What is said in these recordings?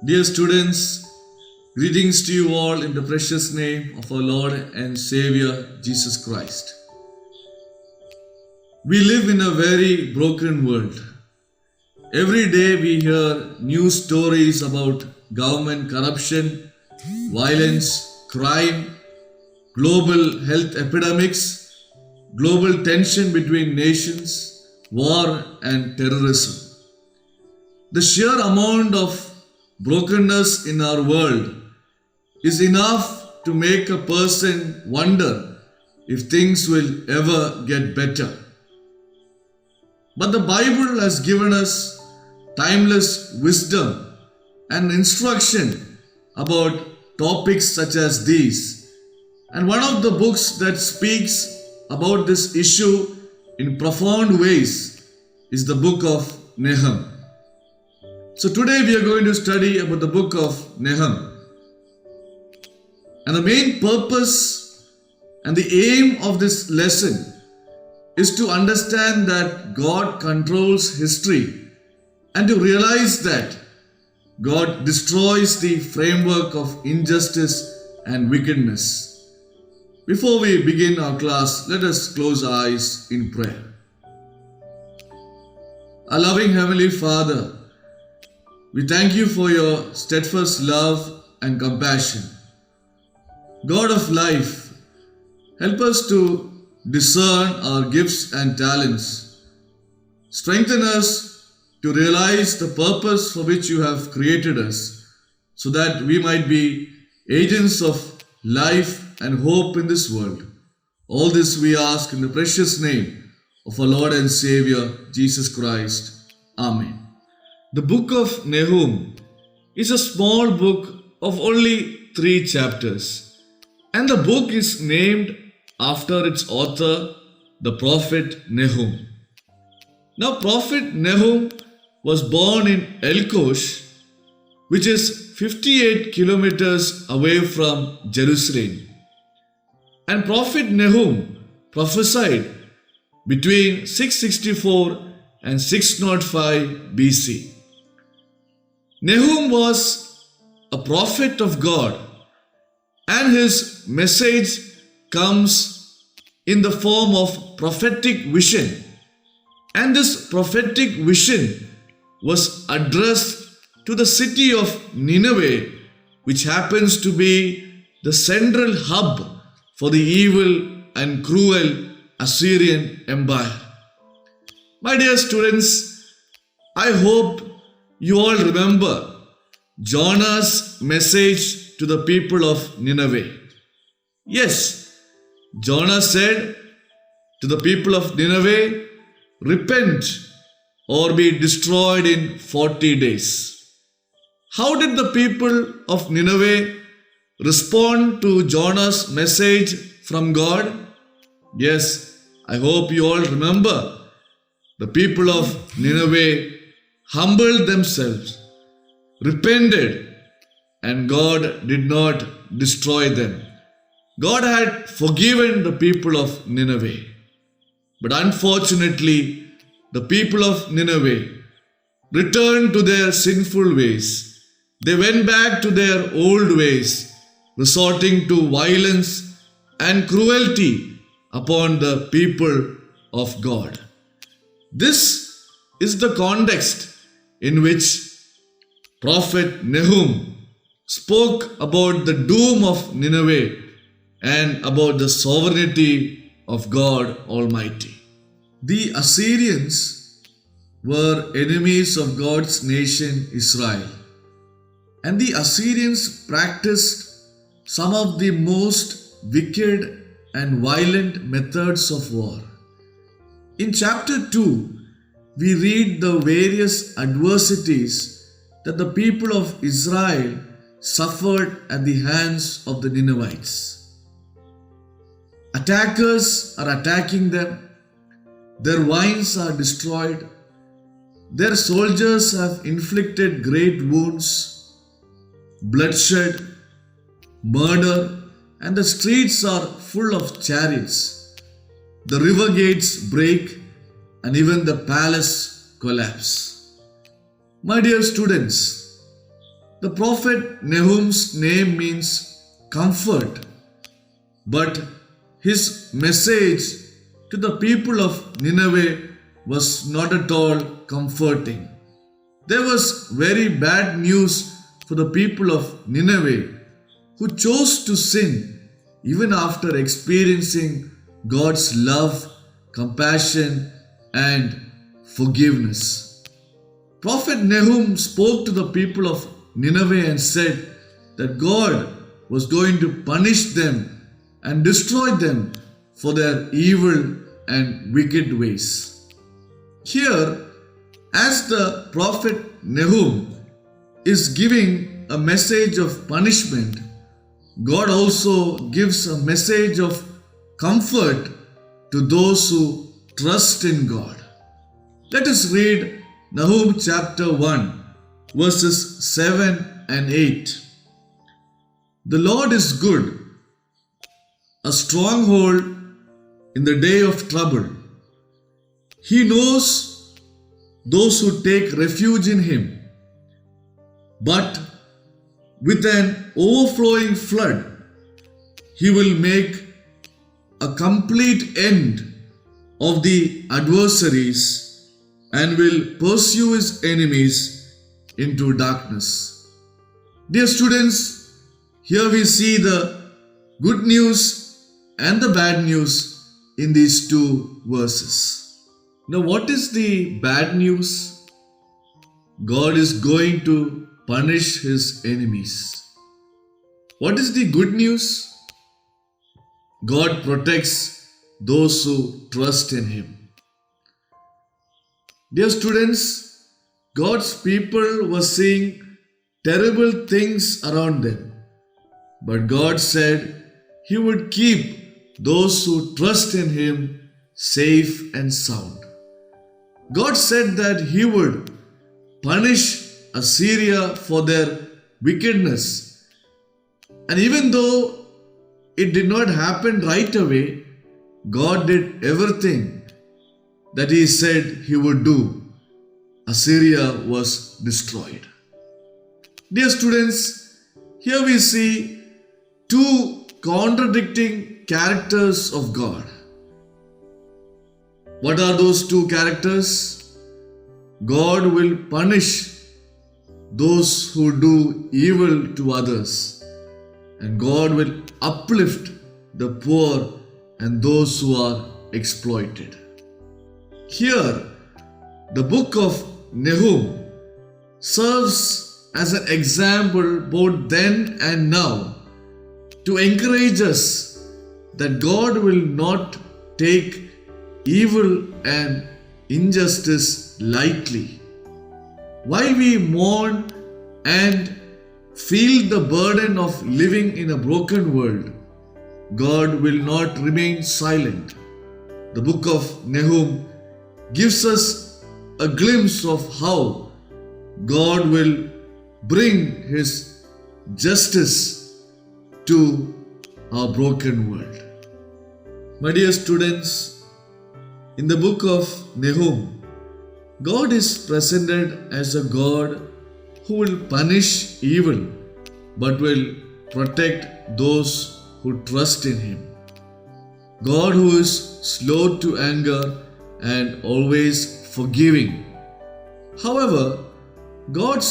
Dear students, greetings to you all in the precious name of our Lord and Savior Jesus Christ. We live in a very broken world. Every day we hear news stories about government corruption, violence, crime, global health epidemics, global tension between nations, war, and terrorism. The sheer amount of brokenness in our world is enough to make a person wonder if things will ever get better. But the Bible has given us timeless wisdom and instruction about topics such as these. And one of the books that speaks about this issue in profound ways is the book of Nahum. So today we are going to study about the book of Nahum. And the main purpose and the aim of this lesson is to understand that God controls history and to realize that God destroys the framework of injustice and wickedness. Before we begin our class, let us close our eyes in prayer. Our loving Heavenly Father, we thank you for your steadfast love and compassion. God of life, help us to discern our gifts and talents. Strengthen us to realize the purpose for which you have created us, so that we might be agents of life and hope in this world. All this we ask in the precious name of our Lord and Savior, Jesus Christ. Amen. The book of Nahum is a small book of only 3 chapters, and the book is named after its author, the prophet Nahum. Now, prophet Nahum was born in Elkosh, which is 58 kilometers away from Jerusalem. And prophet Nahum prophesied between 664 and 605 BC. Nahum was a prophet of God, and his message comes in the form of prophetic vision. And this prophetic vision was addressed to the city of Nineveh, which happens to be the central hub for the evil and cruel Assyrian Empire. My dear students, I hope you all remember Jonah's message to the people of Nineveh. Yes, Jonah said to the people of Nineveh, repent or be destroyed in 40 days. How did the people of Nineveh respond to Jonah's message from God? Yes, I hope you all remember. The people of Nineveh humbled themselves, repented, and God did not destroy them. God had forgiven the people of Nineveh. But unfortunately, the people of Nineveh returned to their sinful ways. They went back to their old ways, resorting to violence and cruelty upon the people of God. This is the context in which prophet Nahum spoke about the doom of Nineveh and about the sovereignty of God Almighty. The Assyrians were enemies of God's nation Israel, and the Assyrians practiced some of the most wicked and violent methods of war. In chapter 2, we read the various adversities that the people of Israel suffered at the hands of the Ninevites. Attackers are attacking them, their vines are destroyed, their soldiers have inflicted great wounds, bloodshed, murder, and the streets are full of chariots. The river gates break and even the palace collapse. My dear students, The prophet Nahum's name means comfort, but his message to the people of Nineveh was not at all comforting. There was very bad news for the people of Nineveh who chose to sin even after experiencing God's love, compassion, and forgiveness. Prophet Nahum spoke to the people of Nineveh and said that God was going to punish them and destroy them for their evil and wicked ways. Here, as the prophet Nahum is giving a message of punishment, God also gives a message of comfort to those who trust in God. Let us read Nahum chapter 1, verses 7 and 8. The Lord is good, a stronghold in the day of trouble. He knows those who take refuge in Him. But with an overflowing flood, He will make a complete end of the adversaries and will pursue His enemies into darkness. Dear students, here we see the good news and the bad news in these two verses. Now, what is the bad news? God is going to punish His enemies. What is the good news? God protects those who trust in Him. Dear students, God's people were seeing terrible things around them, but God said He would keep those who trust in Him safe and sound. God said that He would punish Assyria for their wickedness. And even though it did not happen right away, God did everything that He said He would do. Assyria was destroyed. Dear students, here we see two contradicting characters of God. What are those two characters? God will punish those who do evil to others, and God will uplift the poor and those who are exploited. Here, the book of Nahum serves as an example both then and now to encourage us that God will not take evil and injustice lightly. While we mourn and feel the burden of living in a broken world, God will not remain silent. The book of Nahum gives us a glimpse of how God will bring His justice to our broken world. My dear students, in the book of Nahum, God is presented as a God who will punish evil but will protect those who trust in Him. God who is slow to anger and always forgiving. However, God's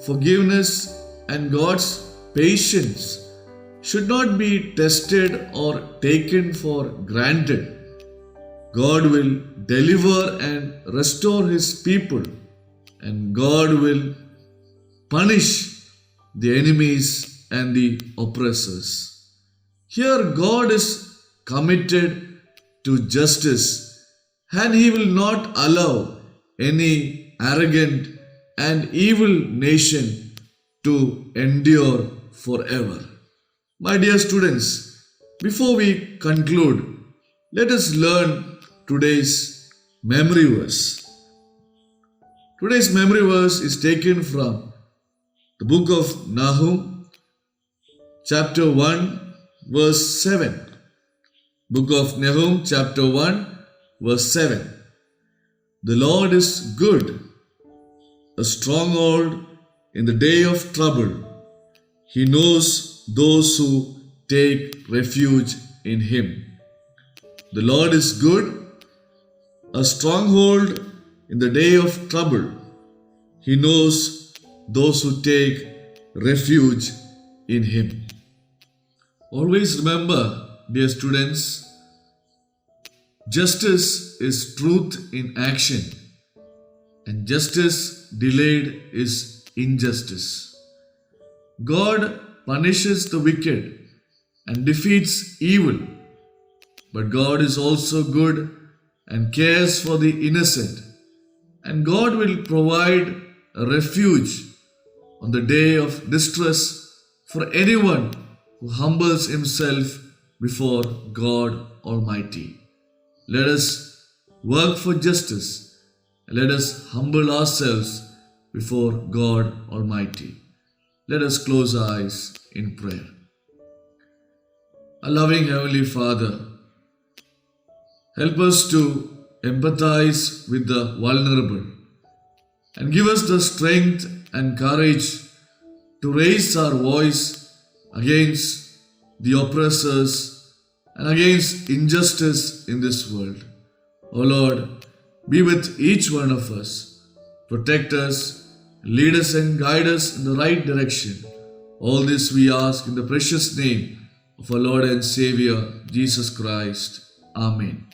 forgiveness and God's patience should not be tested or taken for granted. God will deliver and restore His people, and God will punish the enemies and the oppressors. Here, God is committed to justice, and He will not allow any arrogant and evil nation to endure forever. My dear students, before we conclude, let us learn today's memory verse. Today's memory verse is taken from the book of Nahum, chapter 1, verse 7. Book of Nahum, chapter 1, verse 7. The Lord is good, a stronghold in the day of trouble. He knows those who take refuge in Him. The Lord is good, a stronghold in the day of trouble. He knows those who take refuge in Him. Always remember, dear students, justice is truth in action, and justice delayed is injustice. God punishes the wicked and defeats evil, but God is also good and cares for the innocent, and God will provide a refuge on the day of distress for anyone who humbles himself before God Almighty. Let us work for justice, and let us humble ourselves before God Almighty. Let us close our eyes in prayer. Our loving Heavenly Father, help us to empathize with the vulnerable and give us the strength and courage to raise our voice against the oppressors and against injustice in this world. O Lord, be with each one of us. Protect us, lead us and guide us in the right direction. All this we ask in the precious name of our Lord and Savior, Jesus Christ. Amen.